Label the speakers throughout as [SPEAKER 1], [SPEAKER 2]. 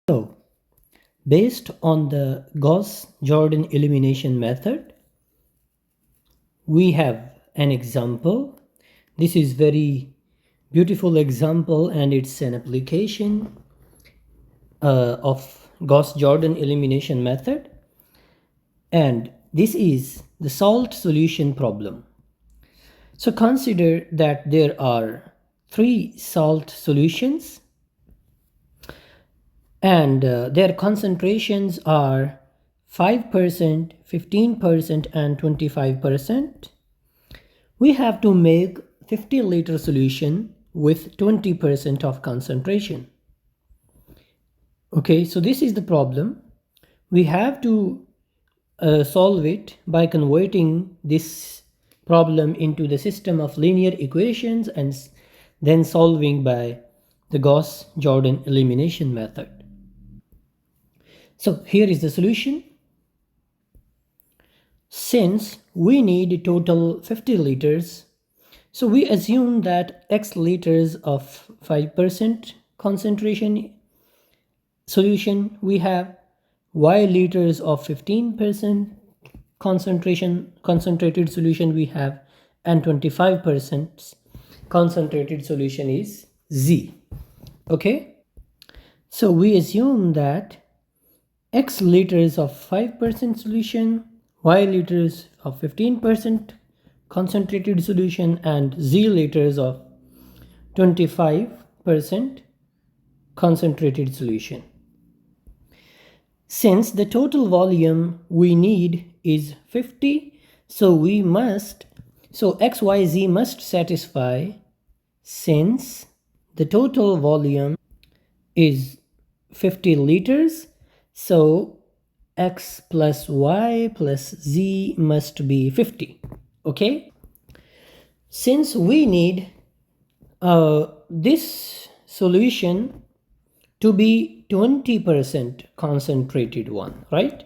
[SPEAKER 1] So, based on the Gauss-Jordan elimination method, we have an example. This is very beautiful example and it's an application of Gauss-Jordan elimination method. And this is the solved solution problem. So consider that there are three solved solutions and their concentrations are 5%, 15% and 25%. We have to make 50-liter solution with 20% of concentration. Okay, so this is the problem. We have to solve it by converting this problem into the system of linear equations and then solving by the Gauss-Jordan elimination method. So here is the solution. Since we need total 50 liters, so we assume that X liters of 5% concentration solution we have, Y liters of 15% concentrated solution we have, and 25% concentrated solution is Z. Okay, so we assume that X liters of 5% solution, Y liters of 15% concentrated solution, and Z liters of 25% concentrated solution. Since the total volume we need is 50, so XYZ must satisfy. Since the total volume is 50 liters, so X plus Y plus Z must be 50. Okay, since we need this solution to be 20% concentrated one, right?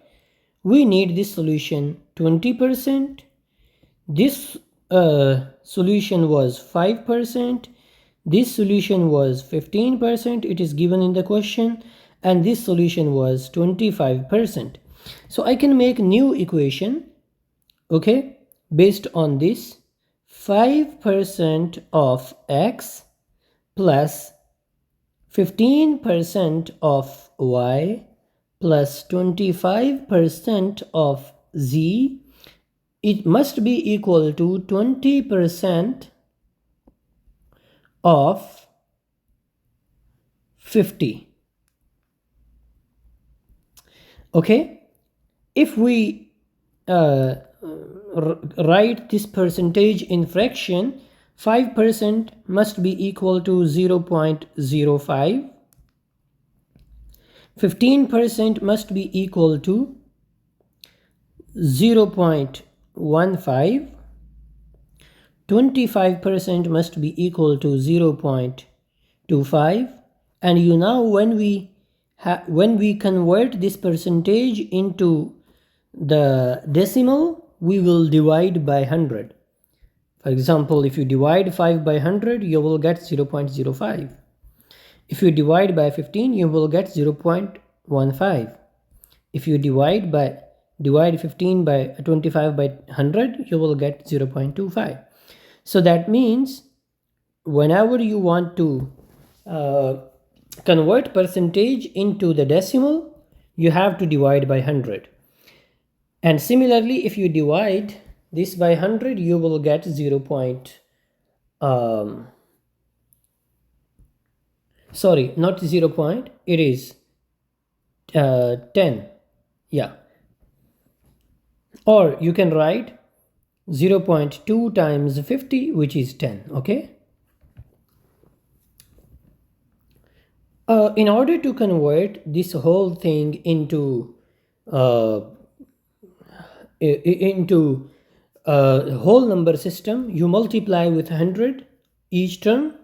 [SPEAKER 1] We need this solution 20%. This solution was 5%. This solution was 15%. It is given in the question. And this solution was 25%. So I can make new equation, okay, based on this. 5% of X plus 15% of Y plus 25% of Z, it must be equal to 20% of 50. Okay, if we write this percentage in fraction, 5% must be equal to 0.05, 15% must be equal to 0.15, 25% must be equal to 0.25, and you know when we convert this percentage into the decimal, we will divide by 100. For example, if you divide 5 by 100, you will get 0.05. If you divide by 15, you will get 0.15. If you divide 15 by 25 by 100, you will get 0.25. So that means whenever you want to convert percentage into the decimal, you have to divide by 100. And similarly, if you divide this by 100, you will get 0. Sorry, not 0 point, it is 10. Yeah. Or you can write 0.2 times 50, which is 10. Okay. In order to convert this whole thing into whole number system, you multiply with 100 each term.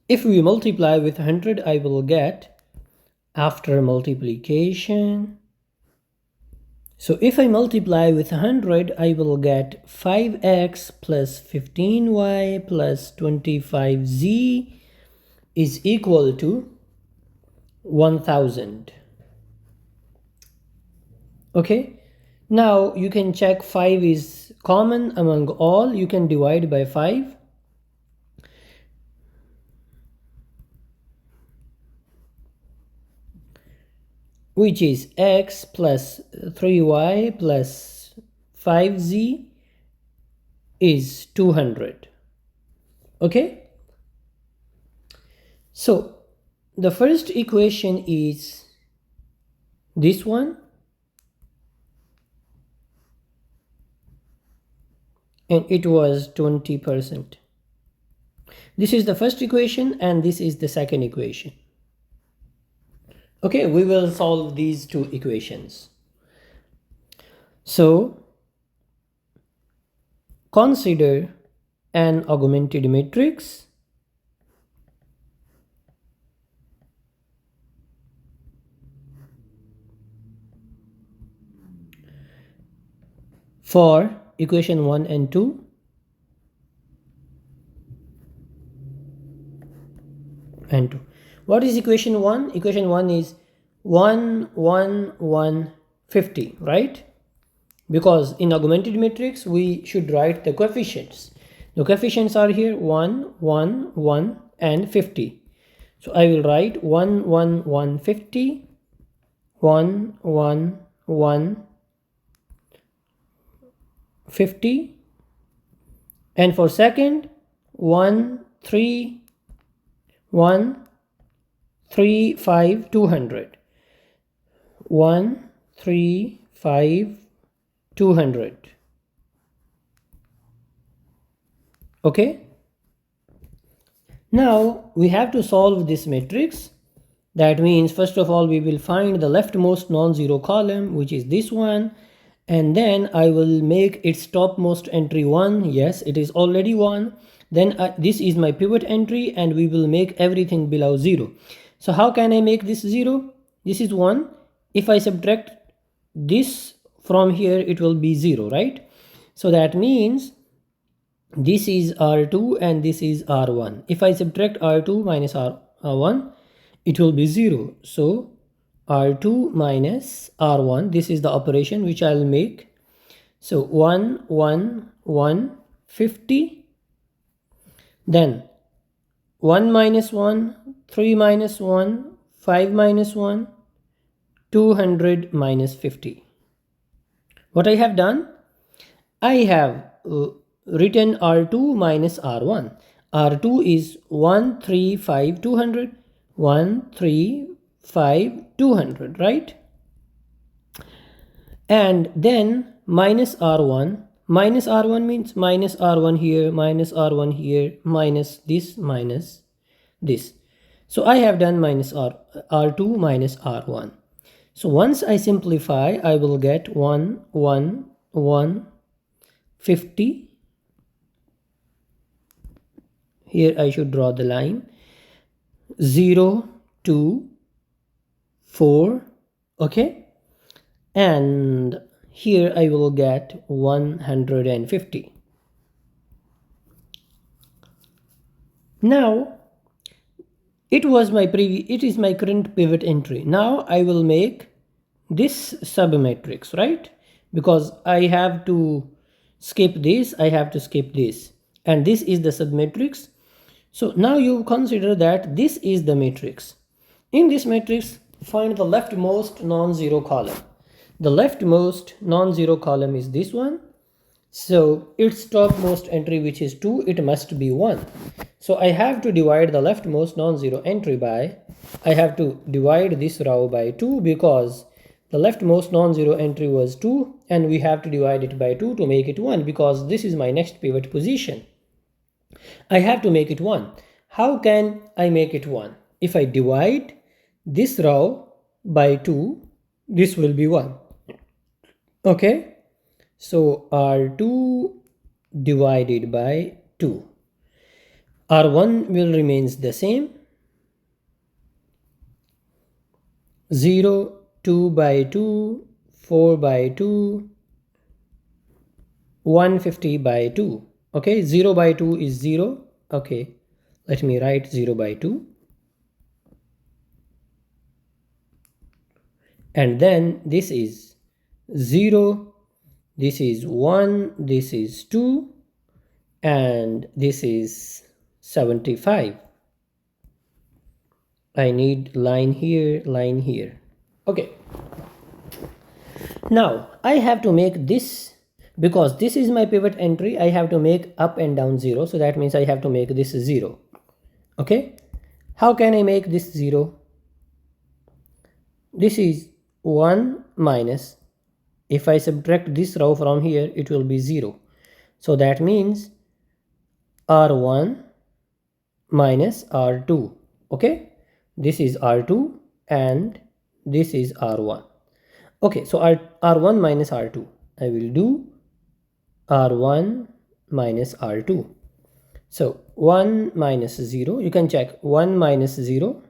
[SPEAKER 1] If we multiply with 100, I will get, after multiplication, so if I multiply with 100, I will get 5x plus 15y plus 25z is equal to 1000. Okay, now you can check 5 is common among all. You can divide by 5. Which is x plus 3y plus 5z is 200. Okay, so the first equation is this one, and it was 20%. This is the first equation and this is the second equation. Okay, we will solve these two equations. So consider an augmented matrix for equation 1 and 2 and 2. What is equation 1? Equation 1 is 1 1 1 50, right? Because in augmented matrix we should write the coefficients. The coefficients are here 1 1 1 and 50. So I will write 1 1 1 50, 1 1 1 50, and for second 1 3 1 3 5 200, 1 3 5 200. Okay, now we have to solve this matrix. That means first of all we will find the leftmost non-zero column, which is this one, and then I will make its topmost entry 1. Yes, it is already 1. Then this is my pivot entry, and we will make everything below 0. So how can I make this 0? This is 1. If I subtract this from here, it will be 0, right? So that means this is R2 and this is R1. If I subtract R2 minus R1, it will be 0. So R2 minus R1, this is the operation which I'll make. So 1 1 1 50, then 1 minus 1, 3 minus 1, 5 minus 1, 200 minus 50. What I have done, I have written R2 minus R1. R2 is 1 3 5 200, 1 3 5 200, right? And then minus R1. Minus R1 means minus R1 here, minus R1 here, minus this, minus this. So I have done minus R2 minus R1. So once I simplify, I will get 1 1 1 50. Here I should draw the line. 0 2 4. Okay, and here I will get 150. Now it is my current pivot entry. Now I will make this submatrix, right? Because I have to skip this, I have to skip this, and this is the submatrix. So now you consider that this is the matrix. In this matrix, find the leftmost non-zero column. The leftmost non-zero column is this one. So its topmost entry, which is 2, it must be 1. So I have to divide the leftmost non-zero entry by, I have to divide this row by 2 because the leftmost non-zero entry was 2 and we have to divide it by 2 to make it 1 because this is my next pivot position. I have to make it 1. How can I make it 1? If I divide this row by 2, this will be 1. Okay, so R2 divided by 2. R1 will remains the same. 0, 2 by 2, 4 by 2, 150 by 2. Okay, 0 by 2 is 0. Okay, let me write 0 by 2. and then this is 0, this is 1, this is 2, and this is 75. I need line here, line here. Okay. Now I have to make this, because this is my pivot entry, I have to make up and down 0. So that means I have to make this 0. Okay. How can I make this 0? This is 1 minus, if I subtract this row from here, it will be 0. So that means R1 minus R2. Okay. This is R2 and this is R1. Okay, so R1 minus R2. I will do R1 minus R2. So 1 minus 0, you can check 1 minus 0,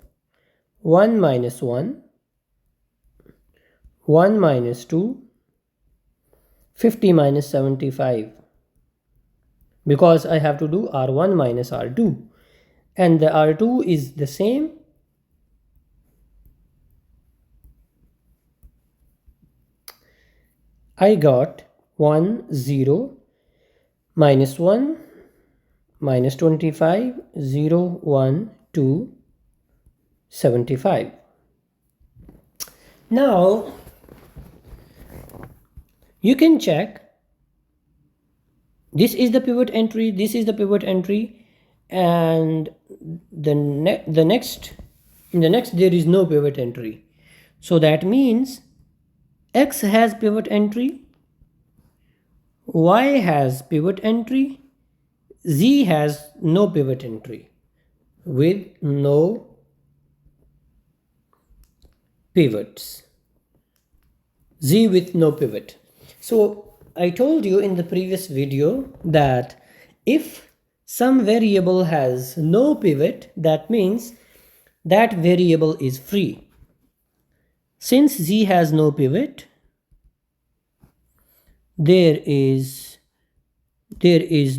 [SPEAKER 1] 1 minus 1, 1 minus 2, 50 minus 75. Because I have to do R1 minus R2. And the R2 is the same. I got 1, 0, minus 1, minus 25, 0, 1, 2, 75. Now, you can check. This is the pivot entry, this is the pivot entry, and in the next there is no pivot entry. So that means X has pivot entry, Y has pivot entry, Z has no pivot entry with no pivots. Z with no pivot. So I told you in the previous video that if some variable has no pivot, that means that variable is free. Since Z has no pivot, there is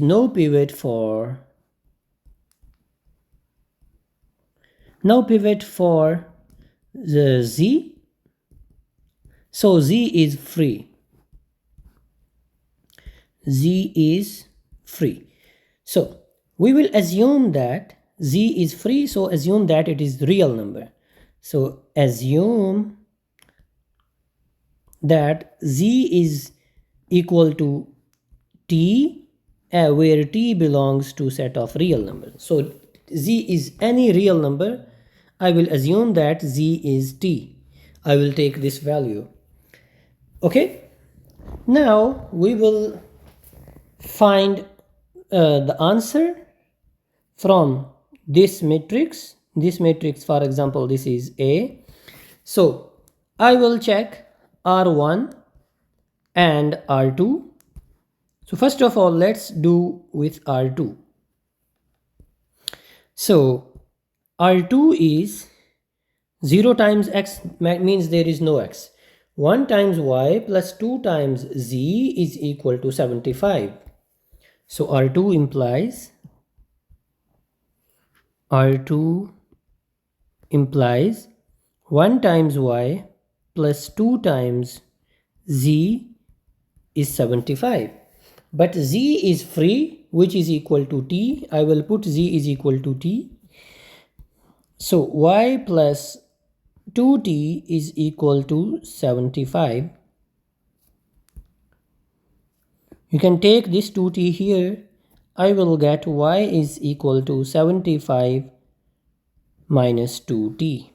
[SPEAKER 1] no pivot for the Z, so Z is free. Z is free. So we will assume that Z is free, so assume that it is real number. So assume that Z is equal to T, where T belongs to set of real numbers. So Z is any real number. I will assume that Z is T. I will take this value. Okay. Now we will find the answer from this matrix. This matrix, for example, this is A. So I will check R1 and R2. So first of all, let's do with R2. So R2 is 0 times X, means there is no X. 1 times Y plus 2 times Z is equal to 75. So R2 implies 1 times Y plus 2 times Z is 75. But Z is free, which is equal to T. I will put Z is equal to T. So Y plus 2T is equal to 75. You can take this 2T here. I will get Y is equal to 75 minus 2T.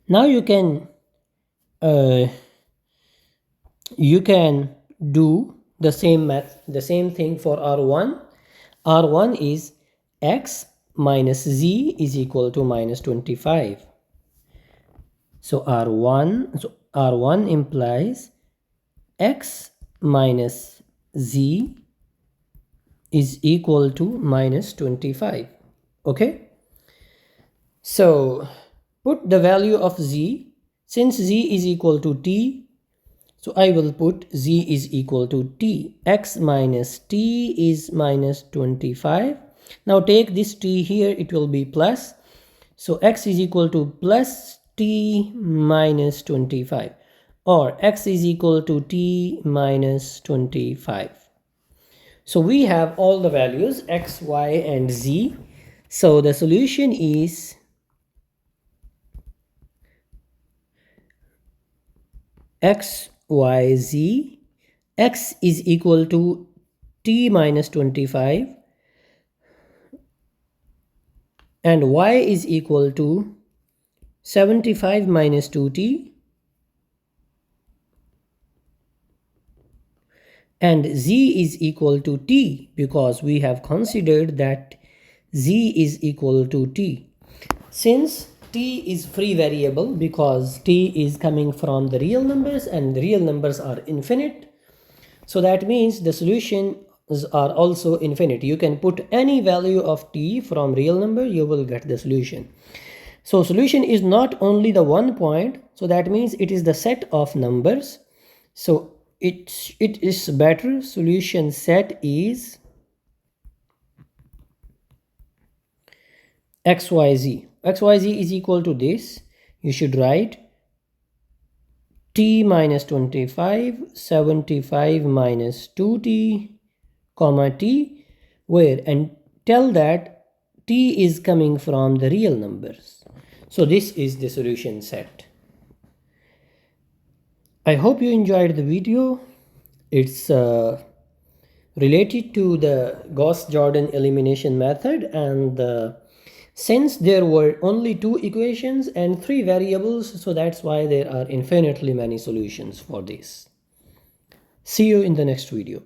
[SPEAKER 1] Now you can do the same thing for R1. R1 is X minus Z is equal to minus 25. So R1 implies X minus Z is equal to minus 25. Okay. So put the value of Z. Since Z is equal to T, so I will put Z is equal to T. X minus T is minus 25. Now take this T here, it will be plus. So X is equal to plus t minus 25, or x is equal to t minus 25. So we have all the values x, y, and z. So the solution is x, y, z. X is equal to t minus 25 and y is equal to 75 minus 2t, and z is equal to t because we have considered that z is equal to t. Since t is free variable because t is coming from the real numbers and the real numbers are infinite, so that means the solutions are also infinite. You can put any value of t from real number, you will get the solution. So solution is not only the one point, so that means it is the set of numbers. So it is better solution set is xyz. xyz is equal to this. You should write t minus 25, 75 minus 2t, comma t, where, and tell that t is coming from the real numbers. So this is the solution set. I hope you enjoyed the video. It's related to the Gauss-Jordan elimination method, and since there were only two equations and three variables, so that's why there are infinitely many solutions for this. See you in the next video.